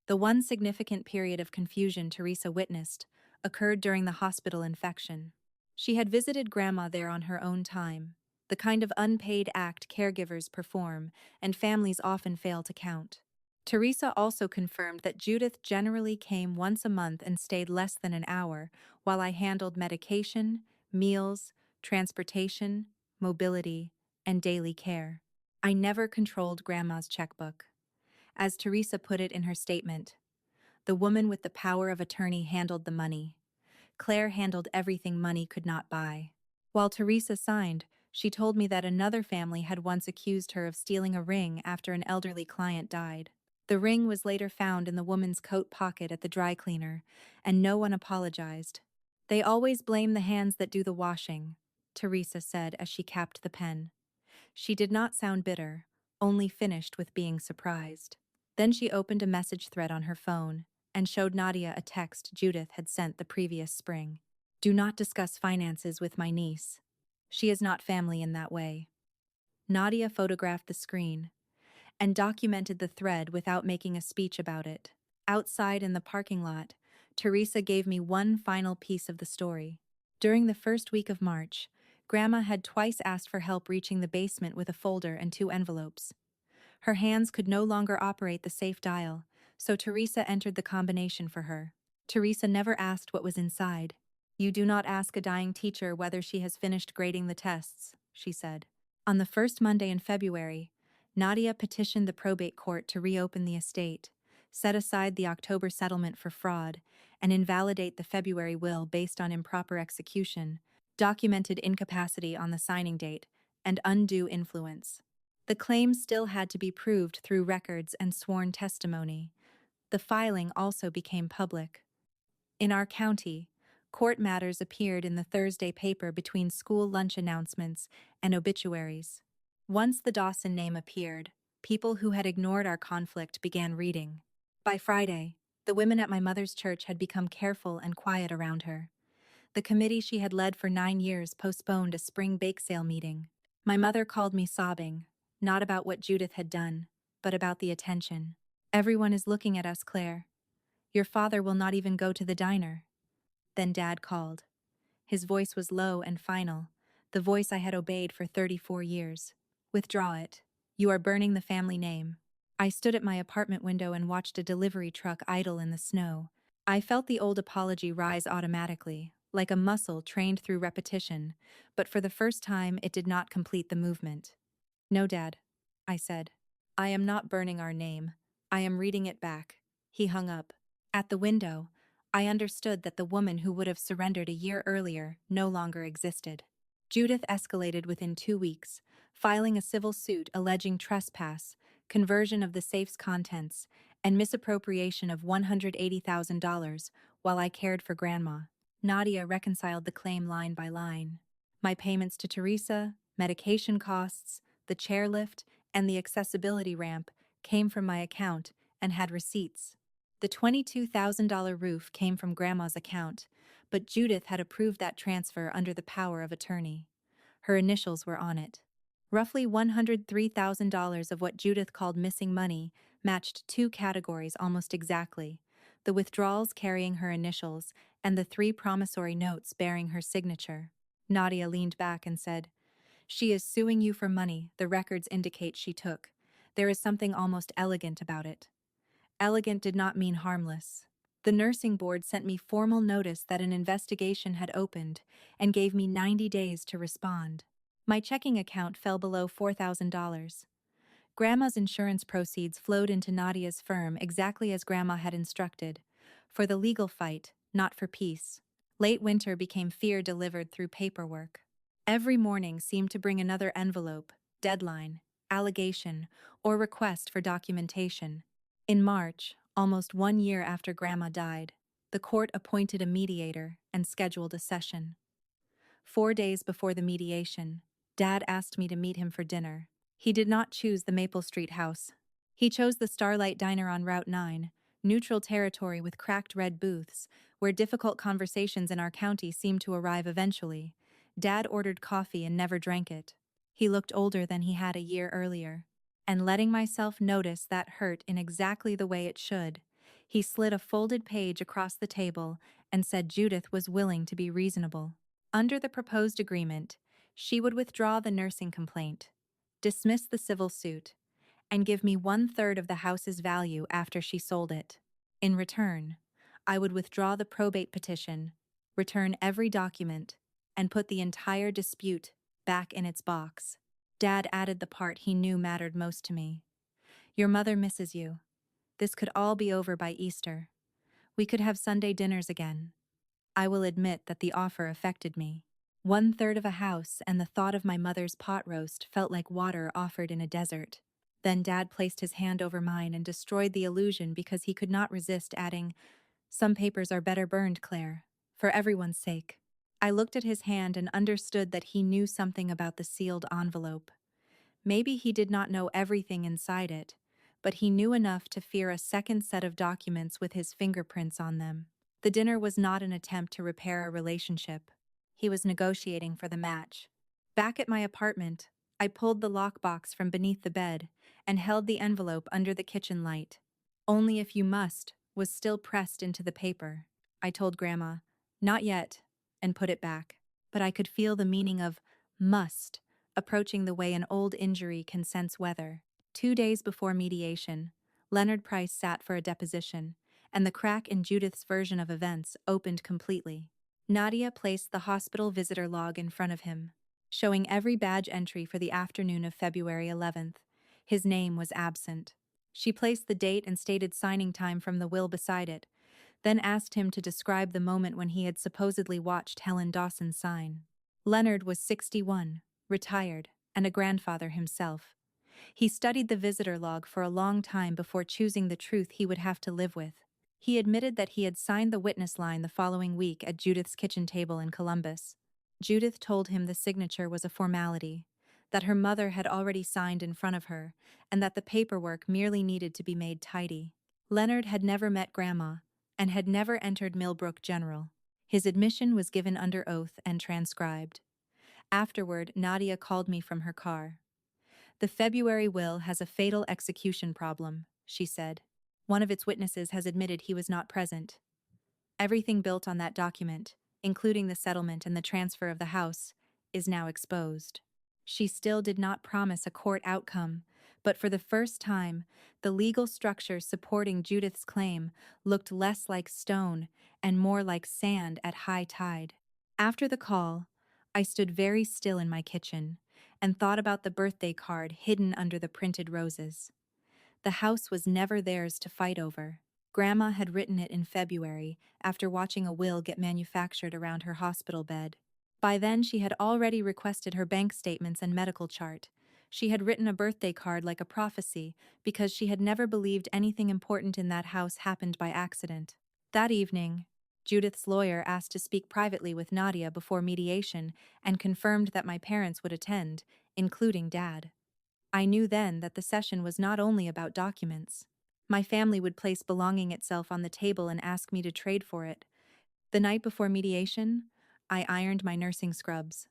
The one significant period of confusion Teresa witnessed occurred during the hospital infection. She had visited Grandma there on her own time, the kind of unpaid act caregivers perform and families often fail to count. Teresa also confirmed that Judith generally came once a month and stayed less than an hour while I handled medication, meals, transportation, mobility, and daily care. I never controlled Grandma's checkbook. As Teresa put it in her statement, "The woman with the power of attorney handled the money. Claire handled everything money could not buy." While Teresa signed, she told me that another family had once accused her of stealing a ring after an elderly client died. The ring was later found in the woman's coat pocket at the dry cleaner, and no one apologized. "They always blame the hands that do the washing," Teresa said as she capped the pen. She did not sound bitter, only finished with being surprised. Then she opened a message thread on her phone and showed Nadia a text Judith had sent the previous spring. "Do not discuss finances with my niece. She is not family in that way." Nadia photographed the screen and documented the thread without making a speech about it. Outside in the parking lot, Teresa gave me one final piece of the story. During the first week of March, Grandma had twice asked for help reaching the basement with a folder and 2 envelopes. Her hands could no longer operate the safe dial, so Teresa entered the combination for her. Teresa never asked what was inside. "You do not ask a dying teacher whether she has finished grading the tests," she said. On the first Monday in February, Nadia petitioned the probate court to reopen the estate, set aside the October settlement for fraud, and invalidate the February will based on improper execution, documented incapacity on the signing date, and undue influence. The claim still had to be proved through records and sworn testimony. The filing also became public. In our county, court matters appeared in the Thursday paper between school lunch announcements and obituaries. Once the Dawson name appeared, people who had ignored our conflict began reading. By Friday, the women at my mother's church had become careful and quiet around her. The committee she had led for 9 years postponed a spring bake sale meeting. My mother called me sobbing, not about what Judith had done, but about the attention. "Everyone is looking at us, Claire. Your father will not even go to the diner." Then Dad called. His voice was low and final, the voice I had obeyed for 34 years. "Withdraw it. You are burning the family name." I stood at my apartment window and watched a delivery truck idle in the snow. I felt the old apology rise automatically, like a muscle trained through repetition, but for the first time it did not complete the movement. "No, Dad," I said. "I am not burning our name. I am reading it back." He hung up. At the window, I understood that the woman who would have surrendered a year earlier no longer existed. Judith escalated within 2 weeks, filing a civil suit alleging trespass, conversion of the safe's contents, and misappropriation of $180,000 while I cared for Grandma. Nadia reconciled the claim line by line. My payments to Teresa, medication costs, the chairlift, and the accessibility ramp came from my account and had receipts. The $22,000 roof came from Grandma's account, but Judith had approved that transfer under the power of attorney. Her initials were on it. Roughly $103,000 of what Judith called missing money matched two categories almost exactly: the withdrawals carrying her initials and the 3 promissory notes bearing her signature. Nadia leaned back and said, "She is suing you for money the records indicate she took. There is something almost elegant about it." Elegant did not mean harmless. The nursing board sent me formal notice that an investigation had opened and gave me 90 days to respond. My checking account fell below $4,000. Grandma's insurance proceeds flowed into Nadia's firm exactly as Grandma had instructed, for the legal fight, not for peace. Late winter became fear delivered through paperwork. Every morning seemed to bring another envelope, deadline, allegation, or request for documentation. In March, almost 1 year after Grandma died, the court appointed a mediator and scheduled a session. 4 days before the mediation, Dad asked me to meet him for dinner. He did not choose the Maple Street house. He chose the Starlight Diner on Route 9, neutral territory with cracked red booths, where difficult conversations in our county seemed to arrive eventually. Dad ordered coffee and never drank it. He looked older than he had a year earlier. And letting myself notice that hurt in exactly the way it should, he slid a folded page across the table and said Judith was willing to be reasonable. Under the proposed agreement, she would withdraw the nursing complaint, dismiss the civil suit, and give me 1/3 of the house's value after she sold it. In return, I would withdraw the probate petition, return every document, and put the entire dispute back in its box. Dad added the part he knew mattered most to me. "Your mother misses you. This could all be over by Easter. We could have Sunday dinners again." I will admit that the offer affected me. 1/3 of a house and the thought of my mother's pot roast felt like water offered in a desert. Then Dad placed his hand over mine and destroyed the illusion because he could not resist adding, "Some papers are better burned, Claire, for everyone's sake." I looked at his hand and understood that he knew something about the sealed envelope. Maybe he did not know everything inside it, but he knew enough to fear a second set of documents with his fingerprints on them. The dinner was not an attempt to repair a relationship. He was negotiating for the match. Back at my apartment, I pulled the lockbox from beneath the bed and held the envelope under the kitchen light. "Only if you must" was still pressed into the paper. I told Grandma, "Not yet," and put it back. But I could feel the meaning of must approaching the way an old injury can sense weather. 2 days before mediation, Leonard Price sat for a deposition, and the crack in Judith's version of events opened completely. Nadia placed the hospital visitor log in front of him, showing every badge entry for the afternoon of February 11th. His name was absent. She placed the date and stated signing time from the will beside it, then asked him to describe the moment when he had supposedly watched Helen Dawson sign. Leonard was 61, retired, and a grandfather himself. He studied the visitor log for a long time before choosing the truth he would have to live with. He admitted that he had signed the witness line the following week at Judith's kitchen table in Columbus. Judith told him the signature was a formality, that her mother had already signed in front of her, and that the paperwork merely needed to be made tidy. Leonard had never met Grandma, and had never entered Millbrook General. His admission was given under oath and transcribed. Afterward, Nadia called me from her car. "The February will has a fatal execution problem," she said. "One of its witnesses has admitted he was not present. Everything built on that document, including the settlement and the transfer of the house, is now exposed." She still did not promise a court outcome, but for the first time, the legal structure supporting Judith's claim looked less like stone and more like sand at high tide. After the call, I stood very still in my kitchen and thought about the birthday card hidden under the printed roses. The house was never theirs to fight over. Grandma had written it in February after watching a will get manufactured around her hospital bed. By then, she had already requested her bank statements and medical chart. She had written a birthday card like a prophecy because she had never believed anything important in that house happened by accident. That evening, Judith's lawyer asked to speak privately with Nadia before mediation and confirmed that my parents would attend, including Dad. I knew then that the session was not only about documents. My family would place belonging itself on the table and ask me to trade for it. The night before mediation, I ironed my nursing scrubs.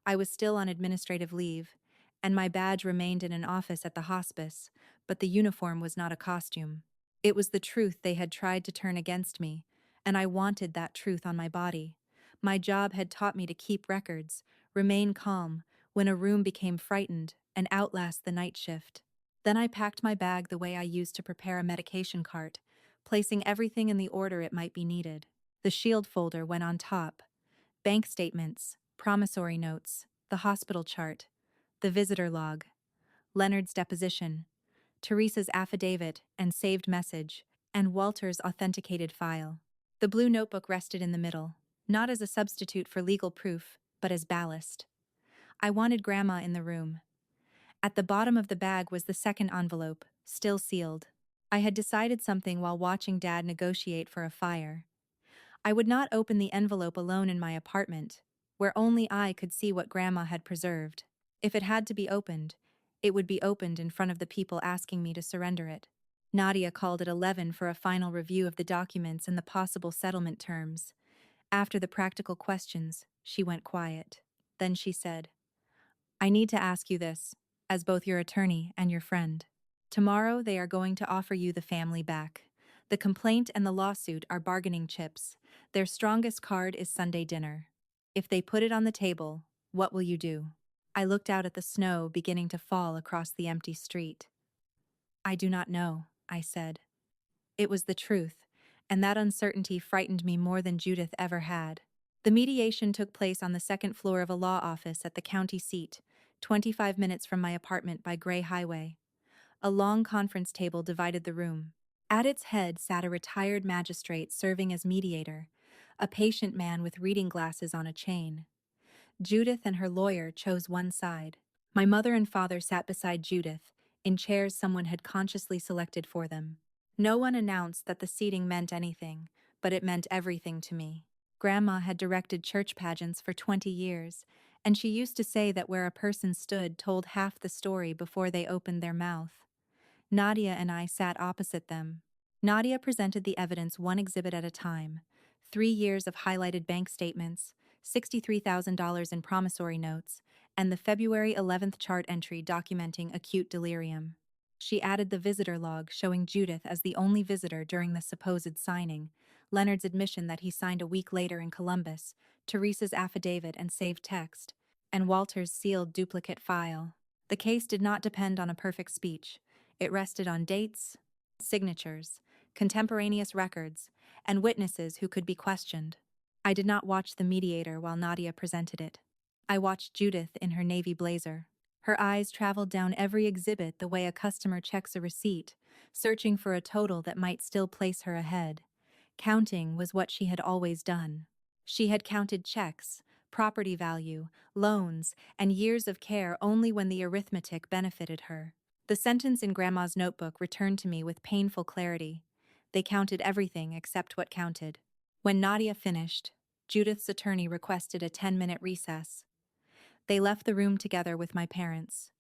I was still on administrative leave, and my badge remained in an office at the hospice, but the uniform was not a costume. It was the truth they had tried to turn against me, and I wanted that truth on my body. My job had taught me to keep records, remain calm when a room became frightened, and outlast the night shift. Then I packed my bag the way I used to prepare a medication cart, placing everything in the order it might be needed. The shield folder went on top. Bank statements, promissory notes, the hospital chart, the visitor log, Leonard's deposition, Teresa's affidavit and saved message, and Walter's authenticated file. The blue notebook rested in the middle, not as a substitute for legal proof, but as ballast. I wanted Grandma in the room. At the bottom of the bag was the second envelope, still sealed. I had decided something while watching Dad negotiate for a fire. I would not open the envelope alone in my apartment, where only I could see what Grandma had preserved. If it had to be opened, it would be opened in front of the people asking me to surrender it. Nadia called at 11 for a final review of the documents and the possible settlement terms. After the practical questions, she went quiet. Then she said, "I need to ask you this, as both your attorney and your friend. Tomorrow they are going to offer you the family back. The complaint and the lawsuit are bargaining chips. Their strongest card is Sunday dinner. If they put it on the table, what will you do?" I looked out at the snow beginning to fall across the empty street. "I do not know," I said. It was the truth, and that uncertainty frightened me more than Judith ever had. The mediation took place on the second floor of a law office at the county seat, 25 minutes from my apartment by Gray Highway. A long conference table divided the room. At its head sat a retired magistrate serving as mediator, a patient man with reading glasses on a chain. Judith and her lawyer chose one side. My mother and father sat beside Judith, in chairs someone had consciously selected for them. No one announced that the seating meant anything, but it meant everything to me. Grandma had directed church pageants for 20 years, and she used to say that where a person stood told half the story before they opened their mouth. Nadia and I sat opposite them. Nadia presented the evidence one exhibit at a time. 3 years of highlighted bank statements, $63,000 in promissory notes, and the February 11th chart entry documenting acute delirium. She added the visitor log showing Judith as the only visitor during the supposed signing, Leonard's admission that he signed a week later in Columbus, Teresa's affidavit and saved text, and Walter's sealed duplicate file. The case did not depend on a perfect speech. It rested on dates, signatures, contemporaneous records, and witnesses who could be questioned. I did not watch the mediator while Nadia presented it. I watched Judith in her navy blazer. Her eyes traveled down every exhibit the way a customer checks a receipt, searching for a total that might still place her ahead. Counting was what she had always done. She had counted checks, property value, loans, and years of care only when the arithmetic benefited her. The sentence in Grandma's notebook returned to me with painful clarity. They counted everything except what counted. When Nadia finished, Judith's attorney requested a 10-minute recess. They left the room together with my parents.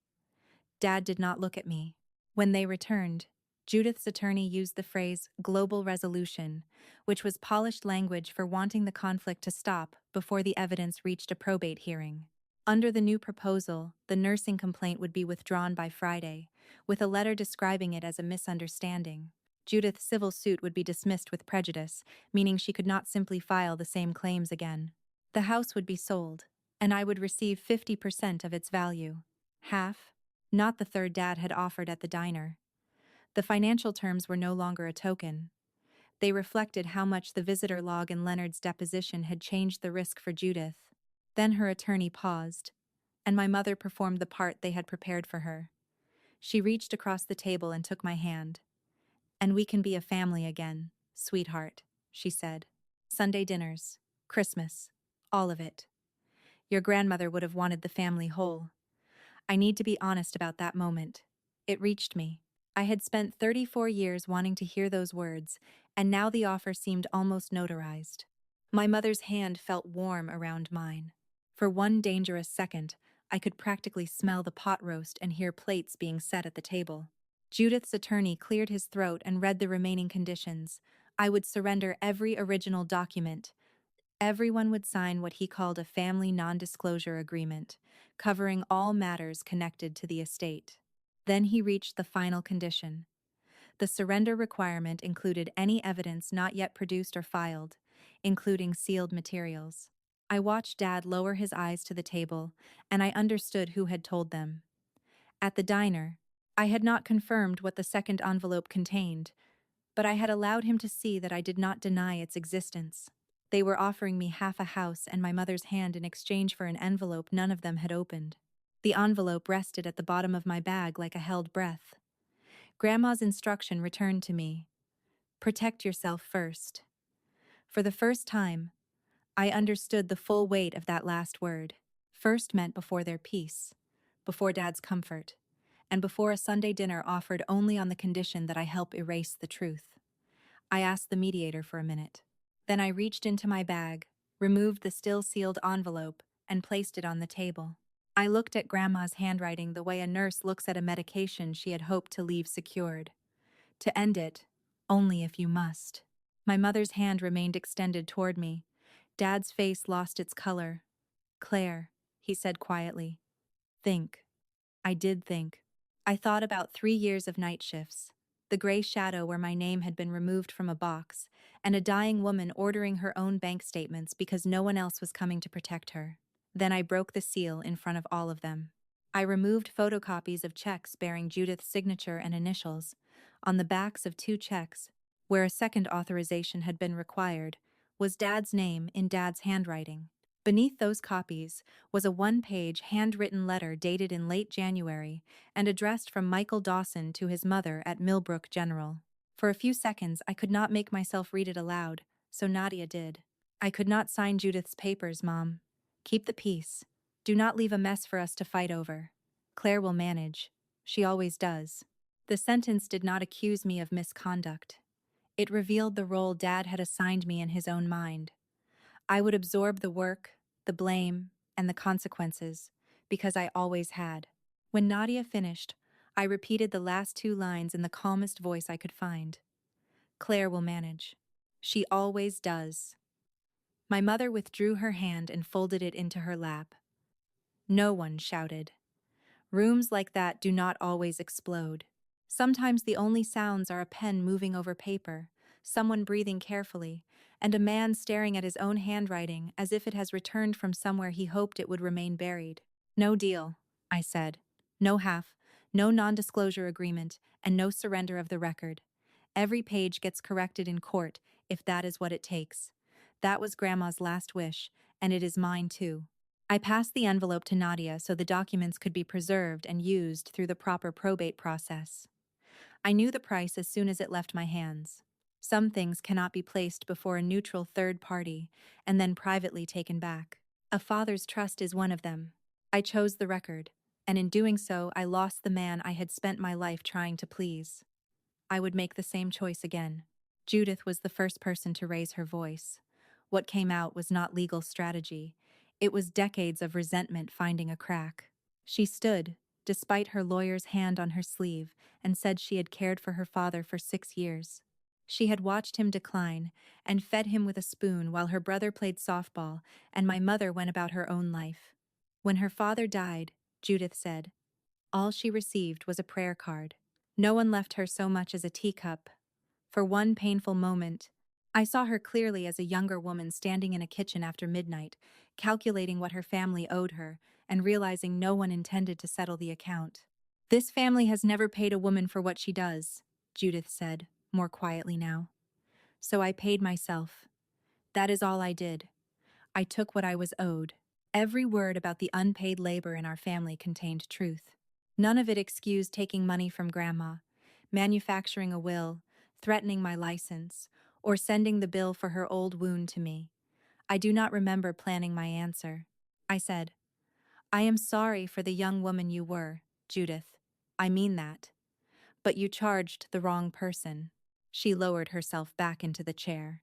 Dad did not look at me. When they returned, Judith's attorney used the phrase global resolution, which was polished language for wanting the conflict to stop before the evidence reached a probate hearing. Under the new proposal, the nursing complaint would be withdrawn by Friday, with a letter describing it as a misunderstanding. Judith's civil suit would be dismissed with prejudice, meaning she could not simply file the same claims again. The house would be sold, and I would receive 50% of its value. Half, not the third Dad had offered at the diner. The financial terms were no longer a token. They reflected how much the visitor log in Leonard's deposition had changed the risk for Judith. Then her attorney paused, and my mother performed the part they had prepared for her. She reached across the table and took my hand. "And we can be a family again, sweetheart," she said. "Sunday dinners, Christmas, all of it. Your grandmother would have wanted the family whole." I need to be honest about that moment. It reached me. I had spent 34 years wanting to hear those words, and now the offer seemed almost notarized. My mother's hand felt warm around mine. For one dangerous second, I could practically smell the pot roast and hear plates being set at the table. Judith's attorney cleared his throat and read the remaining conditions. I would surrender every original document. Everyone would sign what he called a family non-disclosure agreement, covering all matters connected to the estate. Then he reached the final condition. The surrender requirement included any evidence not yet produced or filed, including sealed materials. I watched Dad lower his eyes to the table, and I understood who had told them. At the diner, I had not confirmed what the second envelope contained, but I had allowed him to see that I did not deny its existence. They were offering me half a house and my mother's hand in exchange for an envelope none of them had opened. The envelope rested at the bottom of my bag like a held breath. Grandma's instruction returned to me. Protect yourself first. For the first time, I understood the full weight of that last word. First meant before their peace, before Dad's comfort, and before a Sunday dinner offered only on the condition that I help erase the truth. I asked the mediator for a minute. Then I reached into my bag, removed the still-sealed envelope, and placed it on the table. I looked at Grandma's handwriting the way a nurse looks at a medication she had hoped to leave secured. To end it, only if you must. My mother's hand remained extended toward me. Dad's face lost its color. "Claire," he said quietly. "Think." I did think. I thought about 3 years of night shifts, the gray shadow where my name had been removed from a box, and a dying woman ordering her own bank statements because no one else was coming to protect her. Then I broke the seal in front of all of them. I removed photocopies of checks bearing Judith's signature and initials. On the backs of 2 checks, where a second authorization had been required, was Dad's name in Dad's handwriting. Beneath those copies was a 1-page handwritten letter dated in late January and addressed from Michael Dawson to his mother at Millbrook General. For a few seconds I could not make myself read it aloud, so Nadia did. "I could not sign Judith's papers, Mom. Keep the peace. Do not leave a mess for us to fight over. Claire will manage. She always does." The sentence did not accuse me of misconduct. It revealed the role Dad had assigned me in his own mind. I would absorb the work, the blame, and the consequences, because I always had. When Nadia finished, I repeated the last 2 lines in the calmest voice I could find. "Claire will manage. She always does." My mother withdrew her hand and folded it into her lap. No one shouted. Rooms like that do not always explode. Sometimes the only sounds are a pen moving over paper, someone breathing carefully, and a man staring at his own handwriting as if it has returned from somewhere he hoped it would remain buried. "No deal," I said. "No half, no non-disclosure agreement, and no surrender of the record. Every page gets corrected in court, if that is what it takes. That was Grandma's last wish, and it is mine too." I passed the envelope to Nadia so the documents could be preserved and used through the proper probate process. I knew the price as soon as it left my hands. Some things cannot be placed before a neutral third party and then privately taken back. A father's trust is one of them. I chose the record, and in doing so, I lost the man I had spent my life trying to please. I would make the same choice again. Judith was the first person to raise her voice. What came out was not legal strategy. It was decades of resentment finding a crack. She stood, despite her lawyer's hand on her sleeve, and said she had cared for her father for 6 years. She had watched him decline and fed him with a spoon while her brother played softball and my mother went about her own life. When her father died, Judith said, all she received was a prayer card. No one left her so much as a teacup. For one painful moment, I saw her clearly as a younger woman standing in a kitchen after midnight, calculating what her family owed her and realizing no one intended to settle the account. This family has never paid a woman for what she does, Judith said, more quietly now. So I paid myself. That is all I did. I took what I was owed. Every word about the unpaid labor in our family contained truth. None of it excused taking money from Grandma, manufacturing a will, threatening my license, or sending the bill for her old wound to me. I do not remember planning my answer. I said, I am sorry for the young woman you were, Judith. I mean that. But you charged the wrong person. She lowered herself back into the chair.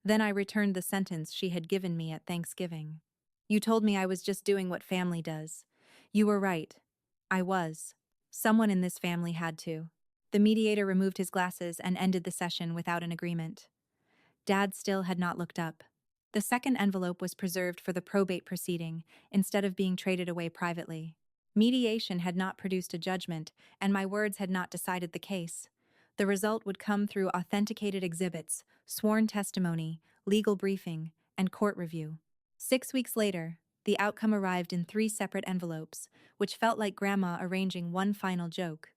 Then I returned the sentence she had given me at Thanksgiving. You told me I was just doing what family does. You were right. I was. Someone in this family had to. The mediator removed his glasses and ended the session without an agreement. Dad still had not looked up. The second envelope was preserved for the probate proceeding instead of being traded away privately. Mediation had not produced a judgment, and my words had not decided the case. The result would come through authenticated exhibits, sworn testimony, legal briefing, and court review. 6 weeks later, the outcome arrived in 3 separate envelopes, which felt like Grandma arranging one final joke.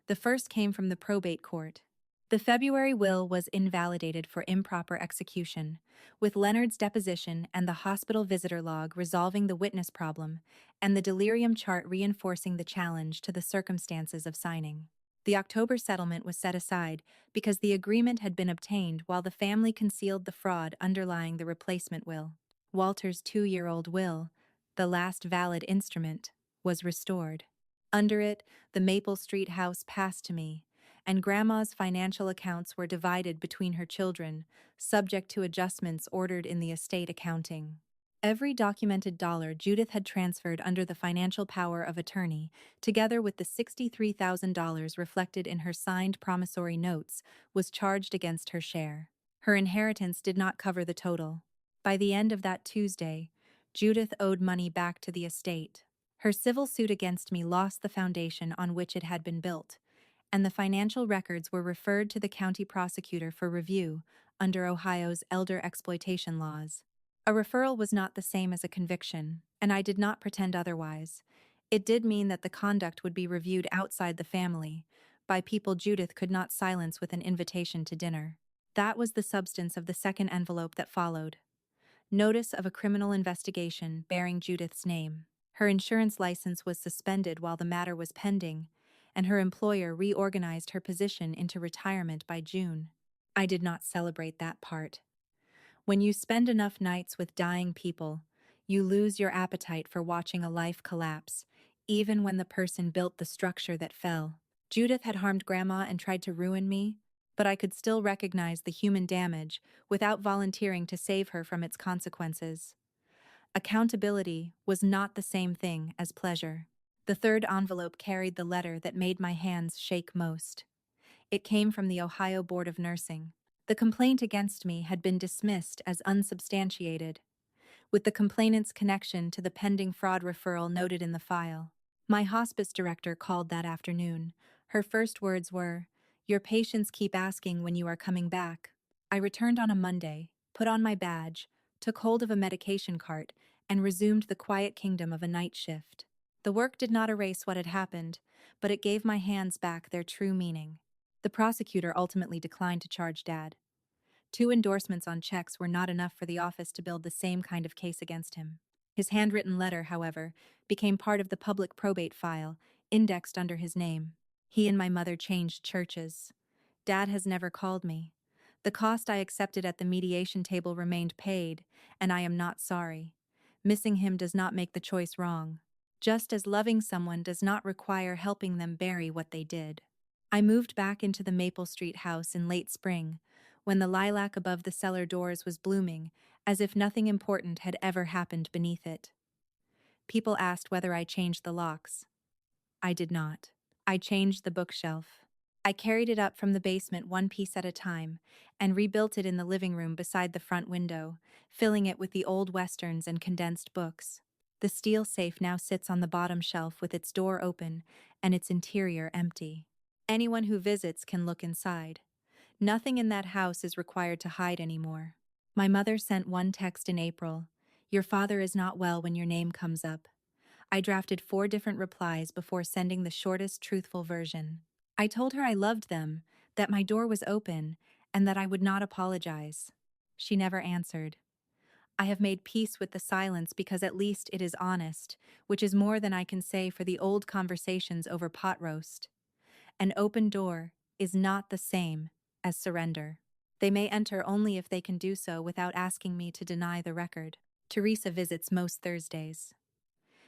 The first came from the probate court. The February will was invalidated for improper execution, with Leonard's deposition and the hospital visitor log resolving the witness problem, and the delirium chart reinforcing the challenge to the circumstances of signing. The October settlement was set aside because the agreement had been obtained while the family concealed the fraud underlying the replacement will. Walter's 2-year-old will, the last valid instrument, was restored. Under it, the Maple Street house passed to me, and Grandma's financial accounts were divided between her children, subject to adjustments ordered in the estate accounting. Every documented dollar Judith had transferred under the financial power of attorney, together with the $63,000 reflected in her signed promissory notes, was charged against her share. Her inheritance did not cover the total. By the end of that Tuesday, Judith owed money back to the estate. Her civil suit against me lost the foundation on which it had been built, and the financial records were referred to the county prosecutor for review under Ohio's elder exploitation laws. A referral was not the same as a conviction, and I did not pretend otherwise. It did mean that the conduct would be reviewed outside the family, by people Judith could not silence with an invitation to dinner. That was the substance of the second envelope that followed. Notice of a criminal investigation bearing Judith's name. Her insurance license was suspended while the matter was pending, and her employer reorganized her position into retirement by June. I did not celebrate that part. When you spend enough nights with dying people, you lose your appetite for watching a life collapse, even when the person built the structure that fell. Judith had harmed Grandma and tried to ruin me, but I could still recognize the human damage without volunteering to save her from its consequences. Accountability was not the same thing as pleasure. The third envelope carried the letter that made my hands shake most. It came from the Ohio Board of Nursing. The complaint against me had been dismissed as unsubstantiated, with the complainant's connection to the pending fraud referral noted in the file. My hospice director called that afternoon. Her first words were, "Your patients keep asking when you are coming back." I returned on a Monday, put on my badge, took hold of a medication cart, and resumed the quiet kingdom of a night shift. The work did not erase what had happened, but it gave my hands back their true meaning. The prosecutor ultimately declined to charge Dad. 2 endorsements on checks were not enough for the office to build the same kind of case against him. His handwritten letter, however, became part of the public probate file, indexed under his name. He and my mother changed churches. Dad has never called me. The cost I accepted at the mediation table remained paid, and I am not sorry. Missing him does not make the choice wrong. Just as loving someone does not require helping them bury what they did. I moved back into the Maple Street house in late spring, when the lilac above the cellar doors was blooming, as if nothing important had ever happened beneath it. People asked whether I changed the locks. I did not. I changed the bookshelf. I carried it up from the basement one piece at a time and rebuilt it in the living room beside the front window, filling it with the old westerns and condensed books. The steel safe now sits on the bottom shelf with its door open and its interior empty. Anyone who visits can look inside. Nothing in that house is required to hide anymore. My mother sent one text in April. Your father is not well when your name comes up. I drafted 4 different replies before sending the shortest, truthful version. I told her I loved them, that my door was open, and that I would not apologize. She never answered. I have made peace with the silence because at least it is honest, which is more than I can say for the old conversations over pot roast. An open door is not the same as surrender. They may enter only if they can do so without asking me to deny the record. Teresa visits most Thursdays.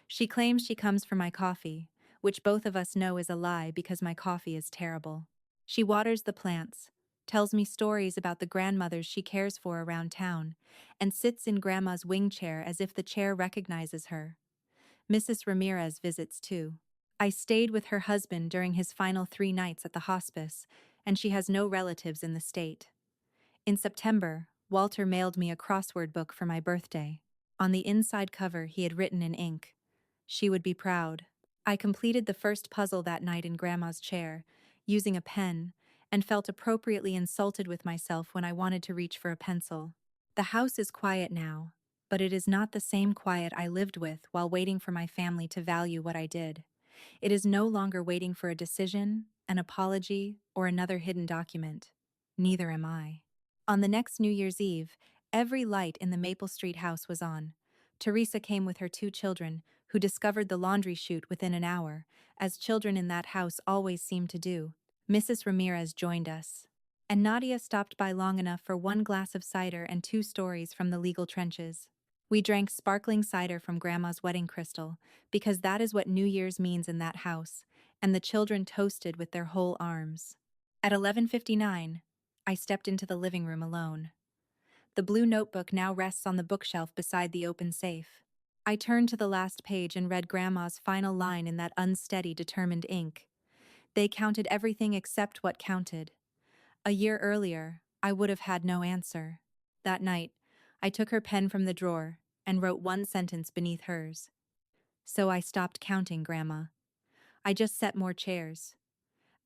She claims she comes for my coffee, which both of us know is a lie because my coffee is terrible. She waters the plants, tells me stories about the grandmothers she cares for around town, and sits in Grandma's wing chair as if the chair recognizes her. Mrs. Ramirez visits too. I stayed with her husband during his final 3 nights at the hospice, and she has no relatives in the state. In September, Walter mailed me a crossword book for my birthday. On the inside cover, he had written in ink, "She would be proud." I completed the first puzzle that night in Grandma's chair, using a pen, and felt appropriately insulted with myself when I wanted to reach for a pencil. The house is quiet now, but it is not the same quiet I lived with while waiting for my family to value what I did. It is no longer waiting for a decision, an apology, or another hidden document. Neither am I. On the next New Year's Eve, every light in the Maple Street house was on. Teresa came with her 2 children, who discovered the laundry chute within an hour, as children in that house always seem to do. Mrs. Ramirez joined us. And Nadia stopped by long enough for 1 glass of cider and 2 stories from the legal trenches. We drank sparkling cider from Grandma's wedding crystal, because that is what New Year's means in that house, and the children toasted with their whole arms. At 11:59, I stepped into the living room alone. The blue notebook now rests on the bookshelf beside the open safe. I turned to the last page and read Grandma's final line in that unsteady, determined ink. They counted everything except what counted. A year earlier, I would have had no answer. That night, I took her pen from the drawer and wrote 1 sentence beneath hers. So I stopped counting, Grandma. I just set more chairs.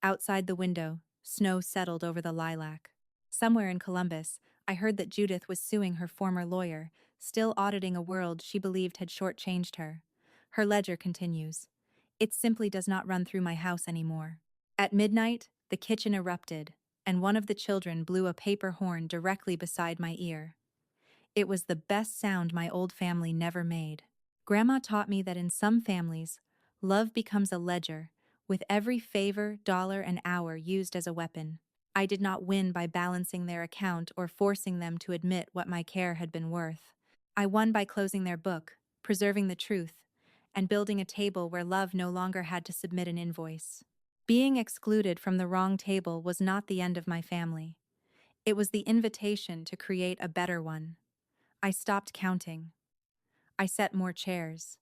Outside the window, snow settled over the lilac. Somewhere in Columbus, I heard that Judith was suing her former lawyer, still auditing a world she believed had shortchanged her. Her ledger continues. It simply does not run through my house anymore. At midnight, the kitchen erupted, and one of the children blew a paper horn directly beside my ear. It was the best sound my old family never made. Grandma taught me that in some families, love becomes a ledger, with every favor, dollar, and hour used as a weapon. I did not win by balancing their account or forcing them to admit what my care had been worth. I won by closing their book, preserving the truth, and building a table where love no longer had to submit an invoice. Being excluded from the wrong table was not the end of my family. It was the invitation to create a better one. I stopped counting. I set more chairs.